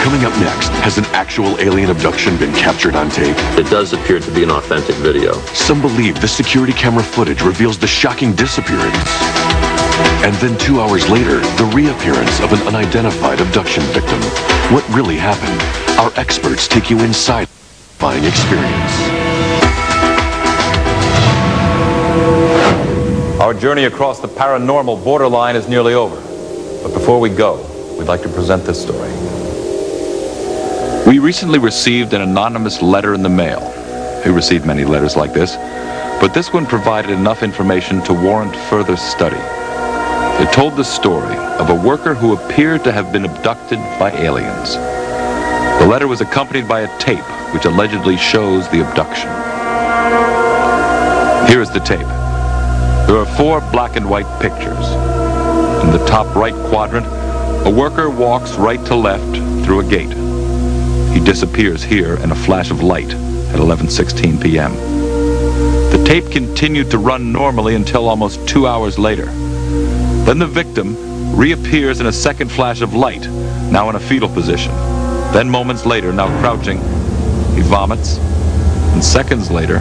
Coming up next, has an actual alien abduction been captured on tape? It does appear to be an authentic video. Some believe the security camera footage reveals the shocking disappearance. And then 2 hours later, the reappearance of an unidentified abduction victim. What really happened? Our experts take you inside the terrifying experience. Our journey across the paranormal borderline is nearly over. But before we go, we'd like to present this story. We recently received an anonymous letter in the mail. We received many letters like this, but this one provided enough information to warrant further study. It told the story of a worker who appeared to have been abducted by aliens. The letter was accompanied by a tape which allegedly shows the abduction. Here is the tape. There are 4 black and white pictures. In the top right quadrant, a worker walks right to left through a gate. He disappears here in a flash of light at 11:16 p.m. The tape continued to run normally until almost 2 hours later. Then the victim reappears in a second flash of light, now in a fetal position. Then moments later, now crouching, he vomits, and seconds later,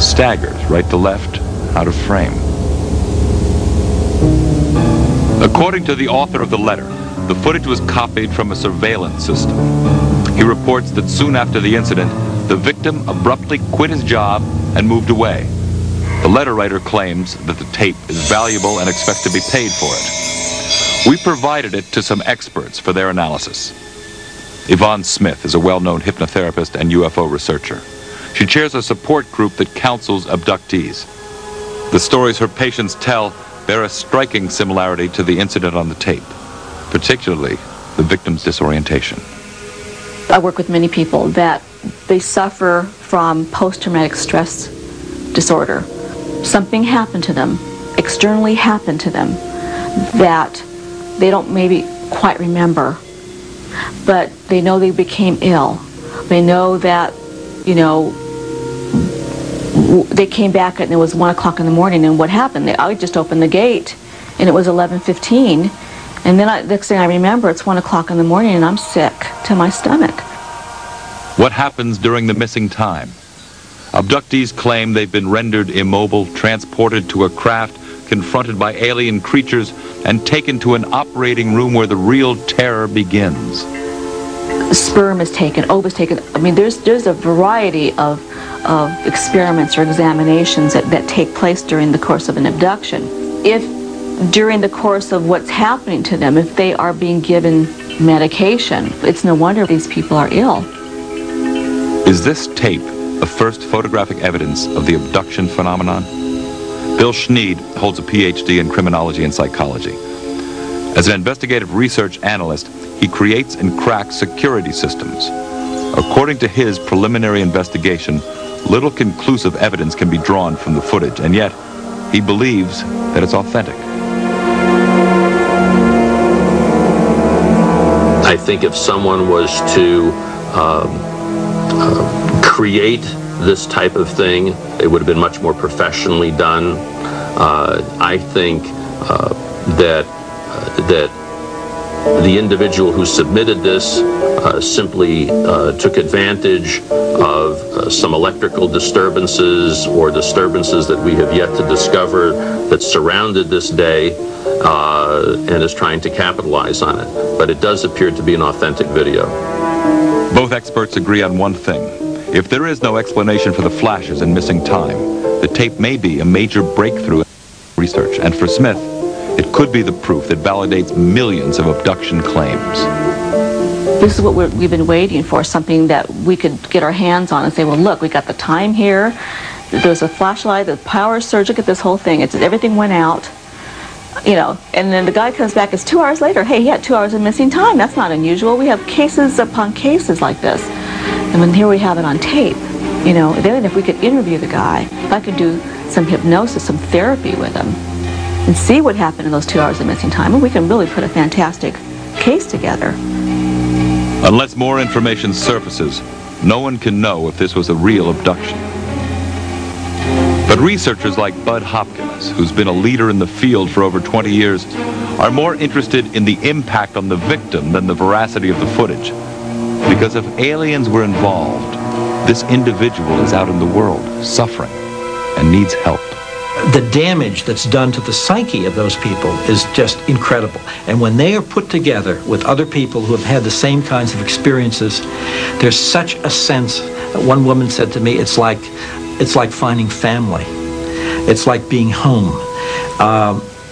staggers right to left, out of frame. According to the author of the letter, the footage was copied from a surveillance system. He reports that soon after the incident, the victim abruptly quit his job and moved away. The letter writer claims that the tape is valuable and expects to be paid for it. We provided it to some experts for their analysis. Yvonne Smith is a well-known hypnotherapist and UFO researcher. She chairs a support group that counsels abductees. The stories her patients tell bear a striking similarity to the incident on the tape, particularly the victim's disorientation. I work with many people that they suffer from post-traumatic stress disorder. Something happened to them, externally happened to them, that they don't maybe quite remember, but they know they became ill. They know that, you know, they came back and it was 1 o'clock in the morning, and what happened? I just opened the gate and it was 11:15, and then next thing I remember, it's 1 o'clock in the morning and I'm sick to my stomach. What happens during the missing time? Abductees claim they've been rendered immobile, transported to a craft, confronted by alien creatures, and taken to an operating room where the real terror begins. Sperm is taken, ova is taken. I mean, there's a variety of experiments or examinations that take place during the course of an abduction. If during the course of what's happening to them, if they are being given medication, it's no wonder these people are ill. Is this tape the first photographic evidence of the abduction phenomenon? Bill Schneed holds a PhD in criminology and psychology. As an investigative research analyst, he creates and cracks security systems. According to his preliminary investigation, little conclusive evidence can be drawn from the footage, and yet he believes that it's authentic. I think if someone was to create this type of thing, it would have been much more professionally done. I think that the individual who submitted this simply took advantage of some electrical disturbances or disturbances that we have yet to discover that surrounded this day, and is trying to capitalize on it. But it does appear to be an authentic video. Both experts agree on one thing. If there is no explanation for the flashes and missing time, the tape may be a major breakthrough in research. And for Smith, it could be the proof that validates millions of abduction claims. This is what we've been waiting for, something that we could get our hands on and say, well, look, we got the time here. There's a flashlight, the power surge, look at this whole thing. Everything went out, you know, and then the guy comes back, it's 2 hours later. Hey, he had 2 hours of missing time. That's not unusual. We have cases upon cases like this. And then here we have it on tape, you know. Then if we could interview the guy, if I could do some hypnosis, some therapy with him, and see what happened in those 2 hours of missing time, and we can really put a fantastic case together. Unless more information surfaces, no one can know if this was a real abduction. But researchers like Bud Hopkins, who's been a leader in the field for over 20 years, are more interested in the impact on the victim than the veracity of the footage. Because if aliens were involved, this individual is out in the world, suffering, and needs help. The damage that's done to the psyche of those people is just incredible. And when they are put together with other people who have had the same kinds of experiences, there's such a sense. One woman said to me, it's like finding family. It's like being home.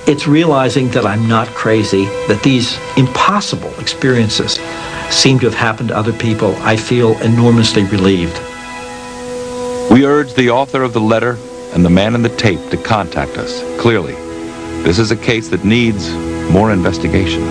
It's realizing that I'm not crazy, that these impossible experiences seem to have happened to other people. I feel enormously relieved. We urge the author of the letter and the man in the tape to contact us. Clearly, this is a case that needs more investigation.